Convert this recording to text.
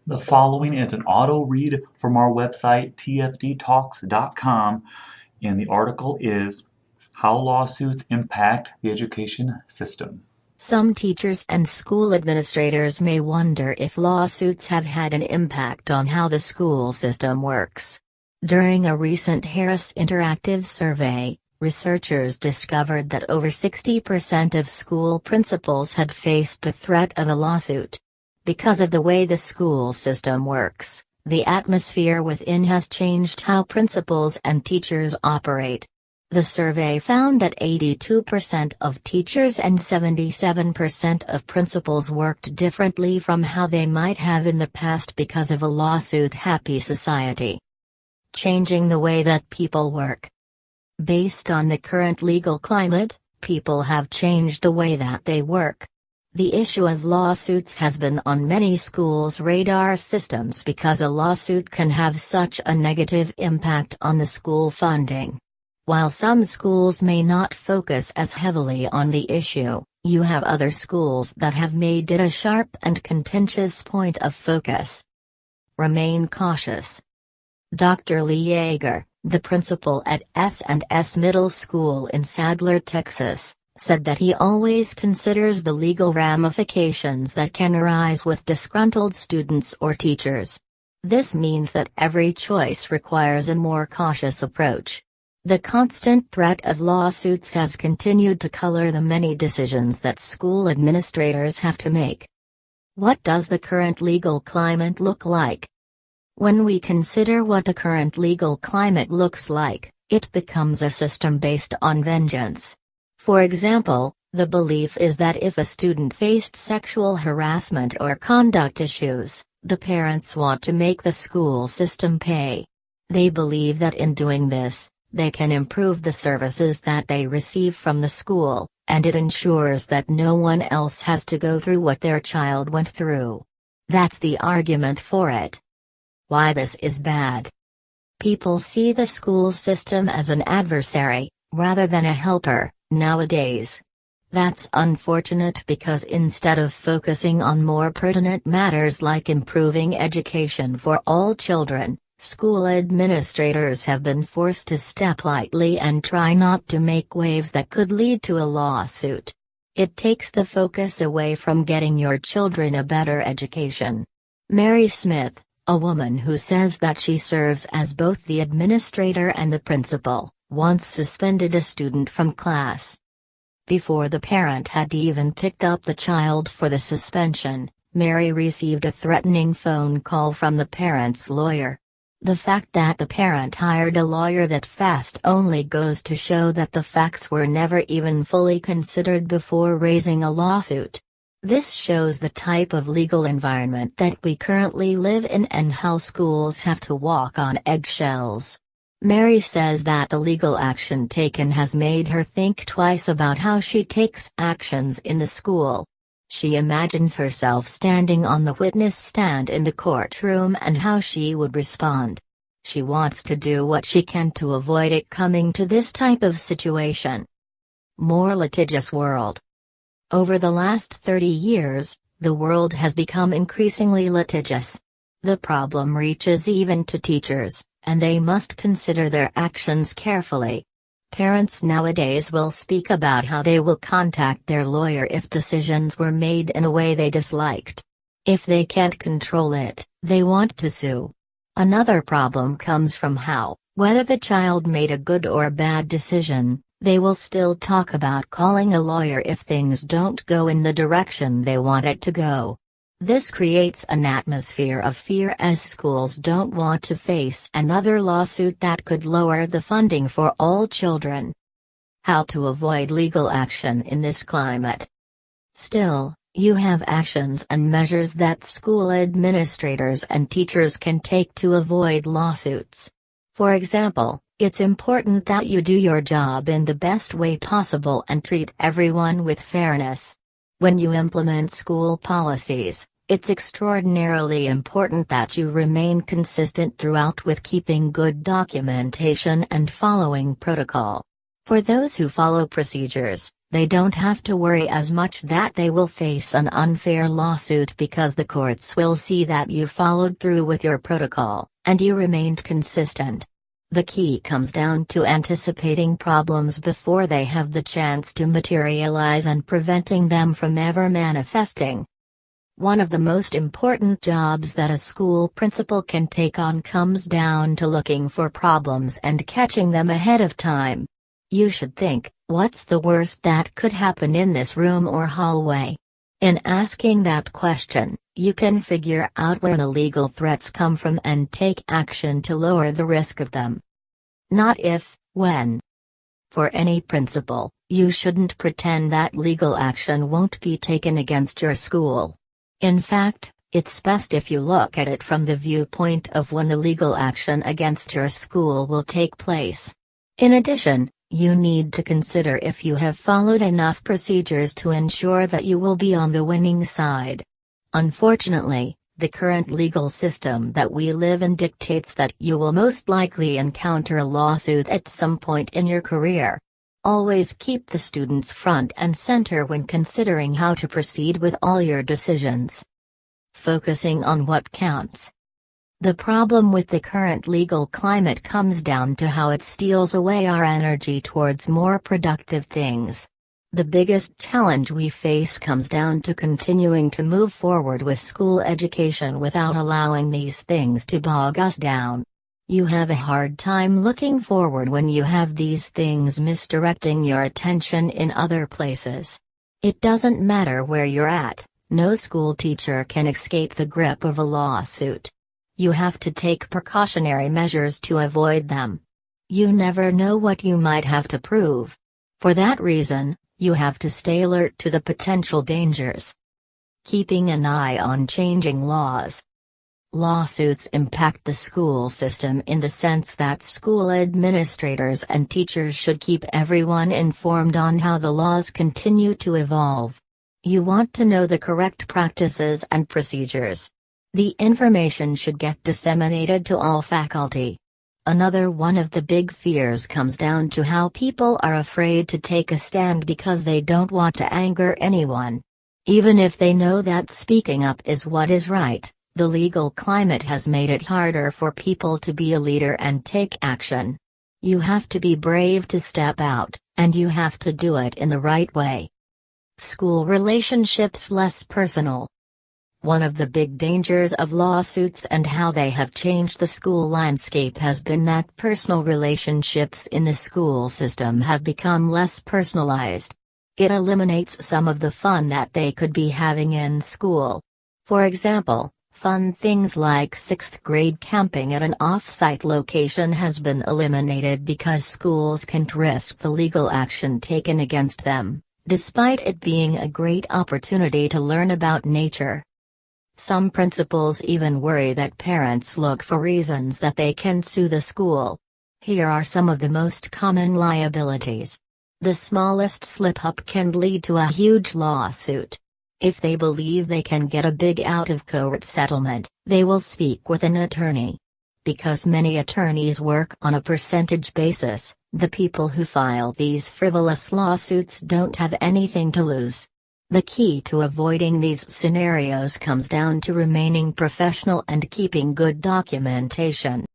The following is an auto read from our website, tfdtalks.com, and the article is How Lawsuits Impact the Education System. Some teachers and school administrators may wonder if lawsuits have had an impact on how the school system works. During a recent Harris Interactive survey, researchers discovered that over 60% of school principals had faced the threat of a lawsuit. Because of the way the school system works, the atmosphere within has changed how principals and teachers operate. The survey found that 82% of teachers and 77% of principals worked differently from how they might have in the past because of a lawsuit-happy society. Changing the way that people work. Based on the current legal climate, people have changed the way that they work. The issue of lawsuits has been on many schools' radar systems because a lawsuit can have such a negative impact on the school funding. While some schools may not focus as heavily on the issue, you have other schools that have made it a sharp and contentious point of focus. Remain cautious. Dr. Lee Yeager, the principal at S&S Middle School in Sadler, Texas, said that he always considers the legal ramifications that can arise with disgruntled students or teachers. This means that every choice requires a more cautious approach. The constant threat of lawsuits has continued to color the many decisions that school administrators have to make. What does the current legal climate look like? When we consider what the current legal climate looks like, it becomes a system based on vengeance. For example, the belief is that if a student faced sexual harassment or conduct issues, the parents want to make the school system pay. They believe that in doing this, they can improve the services that they receive from the school, and it ensures that no one else has to go through what their child went through. That's the argument for it. Why this is bad. People see the school system as an adversary, rather than a helper, nowadays. That's unfortunate because instead of focusing on more pertinent matters like improving education for all children, school administrators have been forced to step lightly and try not to make waves that could lead to a lawsuit. It takes the focus away from getting your children a better education. Mary Smith, a woman who says that she serves as both the administrator and the principal, once suspended a student from class. Before the parent had even picked up the child for the suspension, Mary received a threatening phone call from the parent's lawyer. The fact that the parent hired a lawyer that fast only goes to show that the facts were never even fully considered before raising a lawsuit. This shows the type of legal environment that we currently live in and how schools have to walk on eggshells. Mary says that the legal action taken has made her think twice about how she takes actions in the school. She imagines herself standing on the witness stand in the courtroom and how she would respond. She wants to do what she can to avoid it coming to this type of situation. More litigious world. Over the last 30 years, the world has become increasingly litigious. The problem reaches even to teachers, and they must consider their actions carefully. Parents nowadays will speak about how they will contact their lawyer if decisions were made in a way they disliked. If they can't control it, they want to sue. Another problem comes from how, whether the child made a good or bad decision, they will still talk about calling a lawyer if things don't go in the direction they want it to go. This creates an atmosphere of fear as schools don't want to face another lawsuit that could lower the funding for all children. How to avoid legal action in this climate. Still, you have actions and measures that school administrators and teachers can take to avoid lawsuits. For example, it's important that you do your job in the best way possible and treat everyone with fairness. When you implement school policies, it's extraordinarily important that you remain consistent throughout with keeping good documentation and following protocol. For those who follow procedures, They don't have to worry as much that they will face an unfair lawsuit because the courts will see that you followed through with your protocol, and you remained consistent. The key comes down to anticipating problems before they have the chance to materialize and preventing them from ever manifesting. One of the most important jobs that a school principal can take on comes down to looking for problems and catching them ahead of time. You should think, what's the worst that could happen in this room or hallway? In asking that question, you can figure out where the legal threats come from and take action to lower the risk of them. Not if, when. For any principal, you shouldn't pretend that legal action won't be taken against your school. In fact, it's best if you look at it from the viewpoint of when the legal action against your school will take place. In addition, you need to consider if you have followed enough procedures to ensure that you will be on the winning side. Unfortunately, the current legal system that we live in dictates that you will most likely encounter a lawsuit at some point in your career. Always keep the students front and center when considering how to proceed with all your decisions. Focusing on what counts. The problem with the current legal climate comes down to how it steals away our energy towards more productive things. The biggest challenge we face comes down to continuing to move forward with school education without allowing these things to bog us down. You have a hard time looking forward when you have these things misdirecting your attention in other places. It doesn't matter where you're at, no school teacher can escape the grip of a lawsuit. You have to take precautionary measures to avoid them. You never know what you might have to prove. For that reason, you have to stay alert to the potential dangers. Keeping an eye on changing laws. Lawsuits impact the school system in the sense that school administrators and teachers should keep everyone informed on how the laws continue to evolve. You want to know the correct practices and procedures. The information should get disseminated to all faculty. Another one of the big fears comes down to how people are afraid to take a stand because they don't want to anger anyone. Even if they know that speaking up is what is right, the legal climate has made it harder for people to be a leader and take action. You have to be brave to step out, and you have to do it in the right way. School relationships less personal. One of the big dangers of lawsuits and how they have changed the school landscape has been that personal relationships in the school system have become less personalized. It eliminates some of the fun that they could be having in school. For example, fun things like 6th grade camping at an off-site location has been eliminated because schools can't risk the legal action taken against them, despite it being a great opportunity to learn about nature. Some principals even worry that parents look for reasons that they can sue the school. Here are some of the most common liabilities. The smallest slip-up can lead to a huge lawsuit. If they believe they can get a big out-of-court settlement, they will speak with an attorney. Because many attorneys work on a percentage basis, the people who file these frivolous lawsuits don't have anything to lose. The key to avoiding these scenarios comes down to remaining professional and keeping good documentation.